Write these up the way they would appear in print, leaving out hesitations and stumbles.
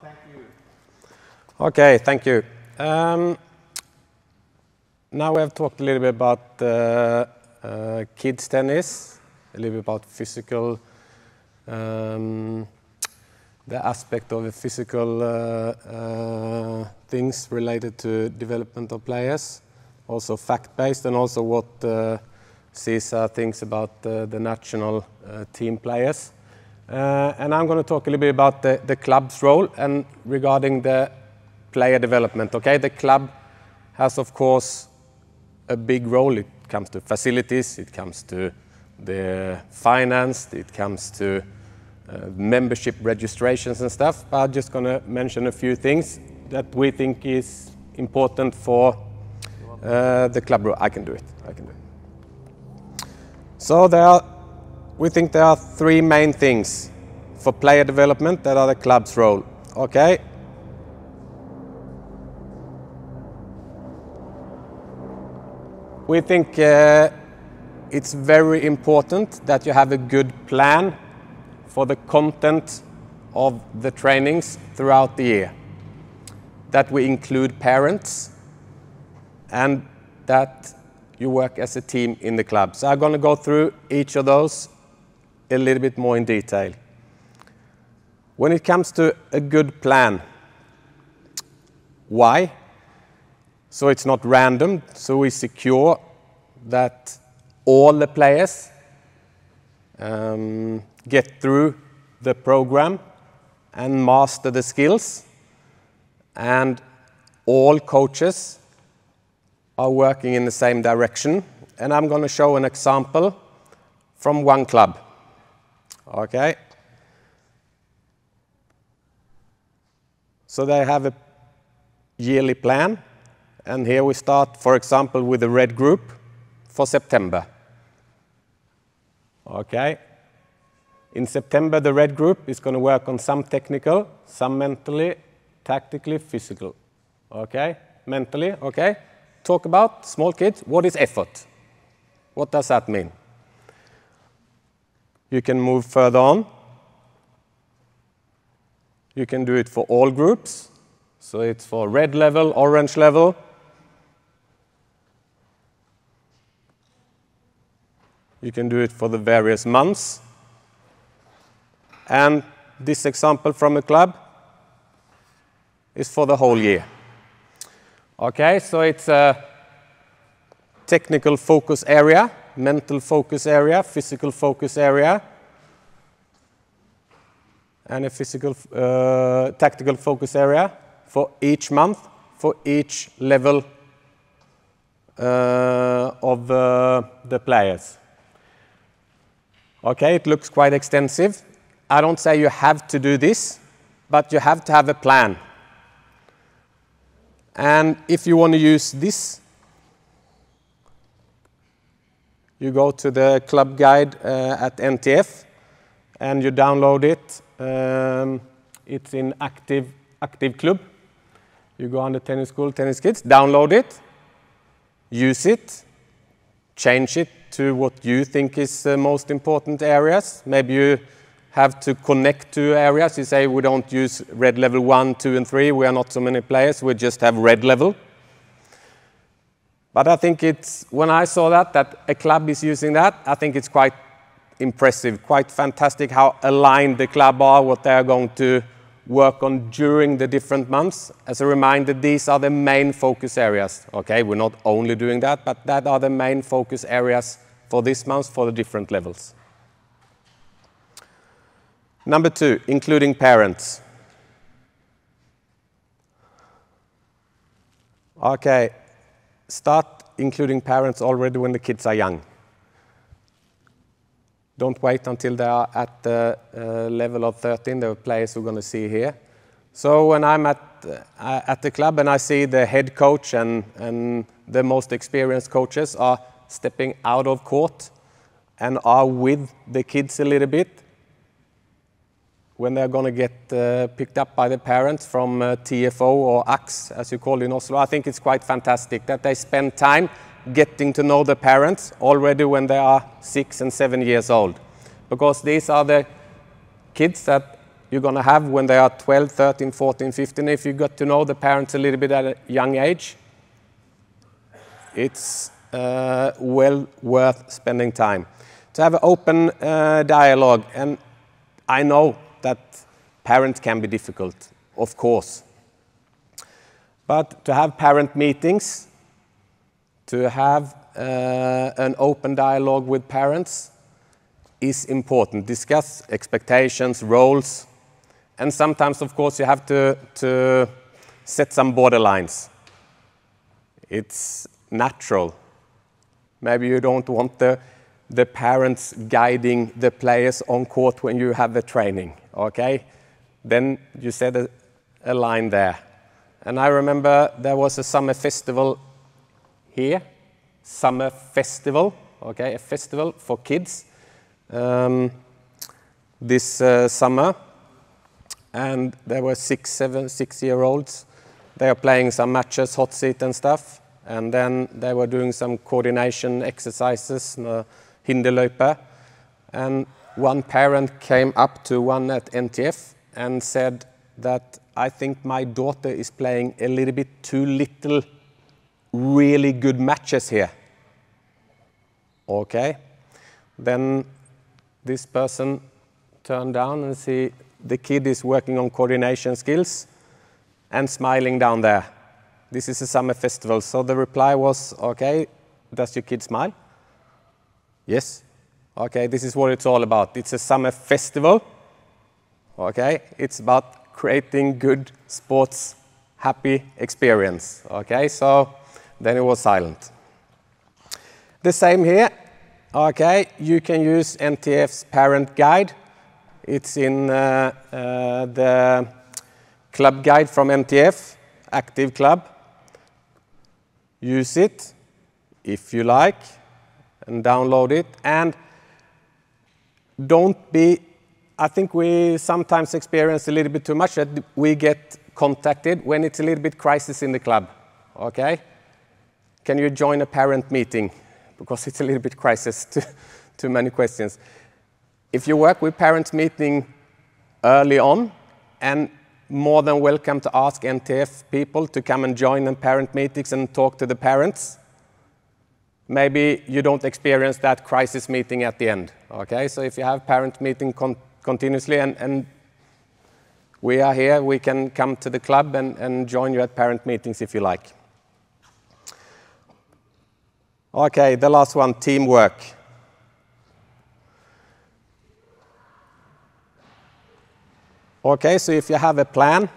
Thank you. Okay, thank you. Now we have talked a little bit about kids tennis, a little bit about physical, the aspect of the physical things related to development of players, also fact-based, and also what Cesar thinks about the national team players. And I'm going to talk a little bit about the club's role and regarding the player development. Okay, the club has, of course, a big role. It comes to facilities, it comes to the finance, it comes to membership registrations and stuff. But I'm just going to mention a few things that we think is important for the club role. I can do it. So we think there are three main things for player development that are the club's role. Okay. We think it's very important that you have a good plan for the content of the trainings throughout the year. That we include parents and that you work as a team in the club. So I'm going to go through each of those a little bit more in detail. When it comes to a good plan, why? So it's not random, so we secure that all the players get through the program and master the skills, and all coaches are working in the same direction. And I'm going to show an example from one club. Okay. So they have a yearly plan. And here we start, for example, with the red group for September. Okay. In September, the red group is going to work on some technical, some mentally, tactically, physical. Okay. Mentally, okay. Talk about small kids. What is effort? What does that mean? You can move further on. You can do it for all groups. So it's for red level, orange level. You can do it for the various months. And this example from a club is for the whole year. Okay, so it's a technical focus area, mental focus area, physical focus area, and a tactical focus area for each month, for each level of the players. Okay, it looks quite extensive. I don't say you have to do this, but you have to have a plan. And if you want to use this, you go to the club guide at NTF and you download it. It's in active club. You go under tennis school, tennis kids, download it, use it, change it to what you think is the most important areas. Maybe you have to connect two areas. You say we don't use red level 1, 2, and 3. We are not so many players. We just have red level. But I think it's, when I saw that a club is using that, I think it's quite impressive, quite fantastic how aligned the club are, what they are going to work on during the different months. As a reminder, these are the main focus areas. Okay, we're not only doing that, but that are the main focus areas for this month for the different levels. Number 2, including parents. Okay, start including parents already when the kids are young. Don't wait until they are at the level of 13, the players we're going to see here. So when I'm at the club and I see the head coach and the most experienced coaches are stepping out of court and are with the kids a little bit, when they're going to get picked up by the parents from TFO or AX, as you call it in Oslo, I think it's quite fantastic that they spend time getting to know the parents already when they are 6 and 7 years old. Because these are the kids that you're going to have when they are 12, 13, 14, 15. If you got to know the parents a little bit at a young age, it's well worth spending time. To have an open dialogue, and I know that parents can be difficult, of course. But to have parent meetings, to have an open dialogue with parents is important. Discuss expectations, roles, and sometimes, of course, you have to set some borderlines. It's natural. Maybe you don't want the parents guiding the players on court when you have the training, okay? Then you set a line there. And I remember there was a summer festival here, summer festival, okay, a festival for kids this summer. And there were 6-year-olds. They are playing some matches, hot seat and stuff. And then they were doing some coordination exercises, hinderløype. And one parent came up to one at NTF and said that, I think my daughter is playing a little bit too little really good matches here. Okay. Then this person turned down and see the kid is working on coordination skills and smiling down there. This is a summer festival. So the reply was, okay, does your kid smile? Yes. Okay, this is what it's all about. It's a summer festival. Okay, it's about creating good sports, happy experience. Okay, so then it was silent. The same here. Okay, you can use NTF's parent guide. It's in the club guide from NTF, Active Club. Use it if you like and download it. And don't be, I think we sometimes experience a little bit too much that we get contacted when it's a little bit crisis in the club, okay? Can you join a parent meeting? Because it's a little bit crisis, too many questions. If you work with parents meeting early on, and more than welcome to ask NTF people to come and join the parent meetings and talk to the parents. Maybe you don't experience that crisis meeting at the end, okay? So if you have parent meeting continuously, and we are here, we can come to the club and join you at parent meetings if you like. Okay, the last one, teamwork. Okay, so if you have a plan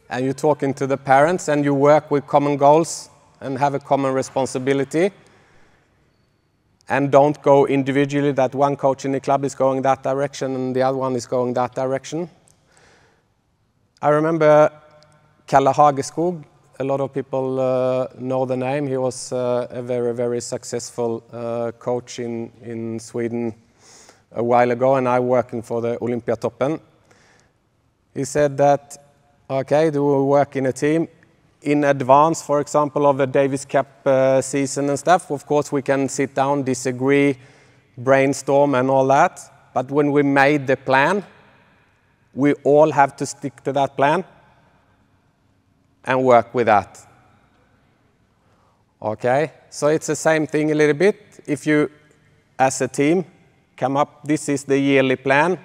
and you're talking to the parents and you work with common goals and have a common responsibility, and don't go individually that one coach in the club is going that direction and the other one is going that direction. I remember Kalle Hageskog. A lot of people know the name. He was a very, very successful coach in Sweden a while ago, and I'm working for the Olympiatoppen. He said that, okay, do we work in a team? In advance, for example, of the Davis Cup season and stuff, of course we can sit down, disagree, brainstorm and all that. But when we made the plan, we all have to stick to that plan and work with that. Okay, so it's the same thing a little bit. If you, as a team, come up, this is the yearly plan,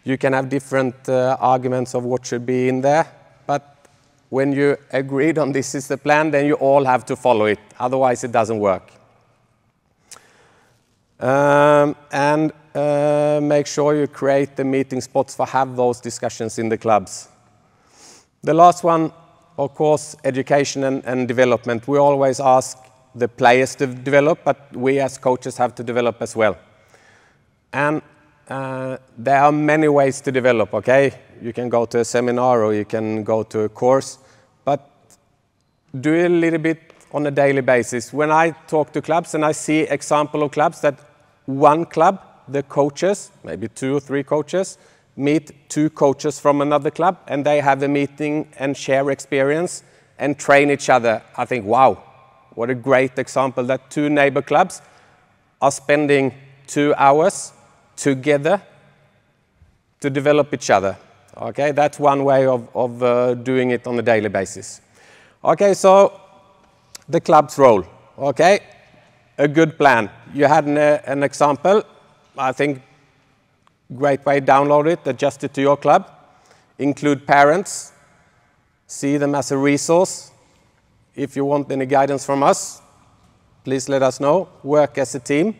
you can have different arguments of what should be in there. But when you agreed on this is the plan, then you all have to follow it. Otherwise, it doesn't work. Make sure you create the meeting spots for have those discussions in the clubs. The last one, of course, education and development. We always ask the players to develop, but we as coaches have to develop as well. And there are many ways to develop, okay? You can go to a seminar or you can go to a course, but do it a little bit on a daily basis. When I talk to clubs and I see example of clubs that one club, the coaches, maybe 2 or 3 coaches, meet 2 coaches from another club and they have a meeting and share experience and train each other. I think, wow, what a great example that 2 neighbor clubs are spending 2 hours together to develop each other. Okay, that's one way of doing it on a daily basis. Okay, so the club's role. Okay, a good plan. You had an example. I think great way, download it, adjust it to your club. Include parents. See them as a resource. If you want any guidance from us, please let us know. Work as a team.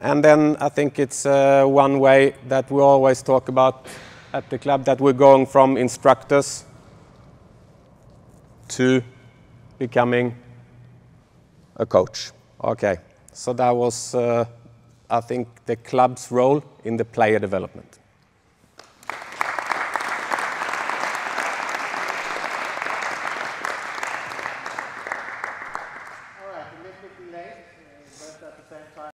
And then I think it's one way that we always talk about at the club, that we're going from instructors to becoming a coach. Okay, so that was, I think, the club's role in the player development.